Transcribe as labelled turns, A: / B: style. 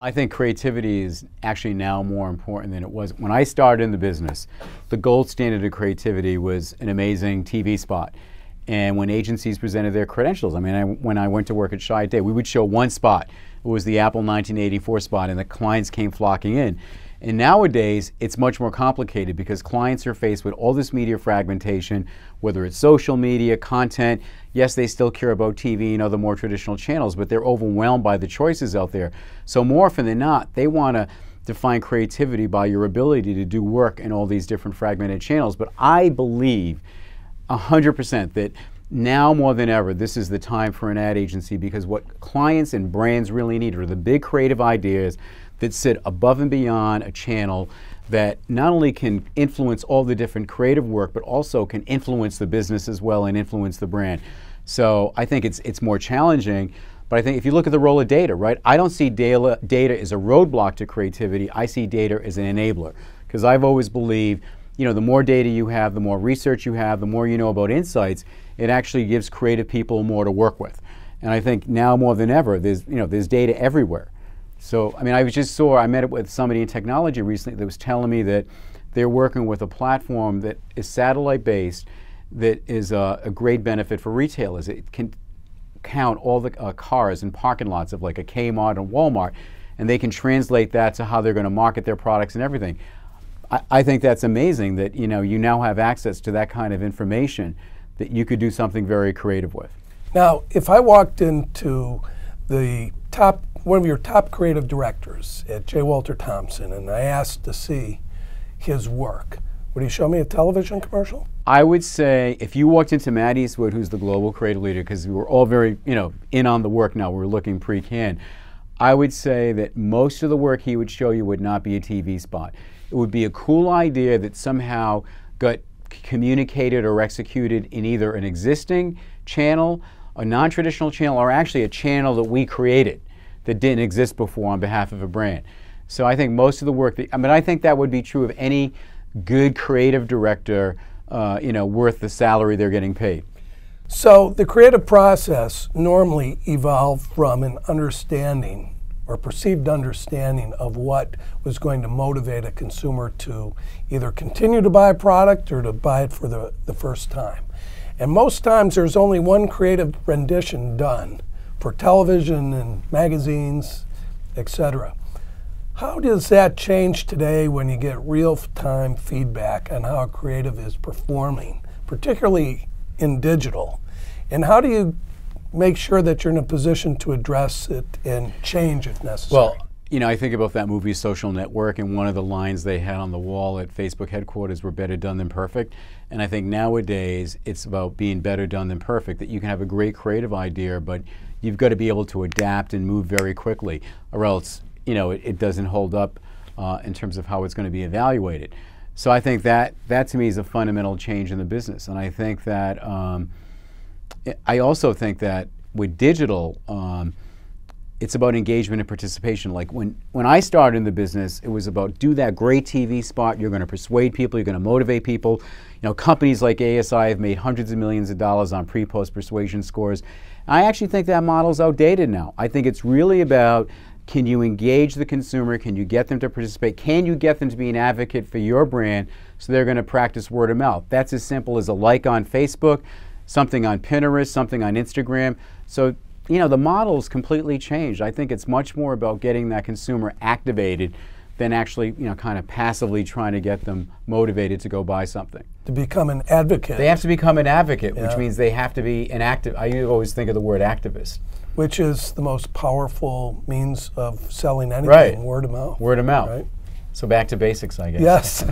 A: I think creativity is actually now more important than it was. When I started in the business, the gold standard of creativity was an amazing TV spot. And when agencies presented their credentials, I mean, when I went to work at Chiat, we would show one spot. It was the Apple 1984 spot, and the clients came flocking in. And nowadays, it's much more complicated because clients are faced with all this media fragmentation, whether it's social media, content. Yes, they still care about TV and other more traditional channels, but they're overwhelmed by the choices out there. So more often than not, they want to define creativity by your ability to do work in all these different fragmented channels. But I believe 100% that now more than ever, this is the time for an ad agency, because what clients and brands really need are the big creative ideas that sit above and beyond a channel that not only can influence all the different creative work, but also can influence the business as well and influence the brand. So I think it's more challenging, but I think if you look at the role of data, right? I don't see data as a roadblock to creativity. I see data as an enabler, because I've always believed, you know, the more data you have, the more research you have, the more you know about insights, it actually gives creative people more to work with. And I think now more than ever, there's data everywhere. So, I mean, I met with somebody in technology recently that was telling me that they're working with a platform that is satellite-based that is a great benefit for retailers. It can count all the cars in parking lots of like a Kmart and Walmart, and they can translate that to how they're going to market their products and everything. I think that's amazing that, you know, you now have access to that kind of information that you could do something very creative with.
B: Now, if I walked into one of your top creative directors at J. Walter Thompson, and I asked to see his work, would he show me a television commercial?
A: I would say if you walked into Matt Eastwood, who's the global creative leader, because we were all very, in on the work now, we're looking pre-canned, I would say that most of the work he would show you would not be a TV spot. It would be a cool idea that somehow got communicated or executed in either an existing channel, a non-traditional channel, or actually a channel that we created that didn't exist before on behalf of a brand. So I think most of the work, I think that would be true of any good creative director, worth the salary they're getting paid.
B: So the creative process normally evolved from an understanding or perceived understanding of what was going to motivate a consumer to either continue to buy a product or to buy it for the first time. And most times there's only one creative rendition done for television and magazines, etc. How does that change today when you get real-time feedback on how a creative is performing, particularly in digital? And how do you make sure that you're in a position to address it and change if necessary?
A: Well, I think about that movie Social Network, and one of the lines they had on the wall at Facebook headquarters were better done than perfect. And I think nowadays it's about being better done than perfect, that you can have a great creative idea, but you've got to be able to adapt and move very quickly, or else it doesn't hold up in terms of how it's going to be evaluated. So I think that to me is a fundamental change in the business. And I think that I also think that with digital, it's about engagement and participation. Like when I started in the business, it was about do that great TV spot. You're going to persuade people. You're going to motivate people. Companies like ASI have made hundreds of millions of dollars on pre-post persuasion scores. I actually think that model's outdated now. I think it's really about, can you engage the consumer? Can you get them to participate? Can you get them to be an advocate for your brand so they're going to practice word of mouth? That's as simple as a like on Facebook, something on Pinterest, something on Instagram. So, the model's completely changed. I think it's much more about getting that consumer activated than actually, kind of passively trying to get them motivated to go buy something.
B: To become an advocate.
A: They have to become an advocate,
B: Yeah.
A: which means they have to be an active. I always think of the word activist.
B: Which is the most powerful means of selling anything,
A: Right.
B: Word of mouth.
A: Word of mouth.
B: Right?
A: So back to basics, I guess.
B: Yes.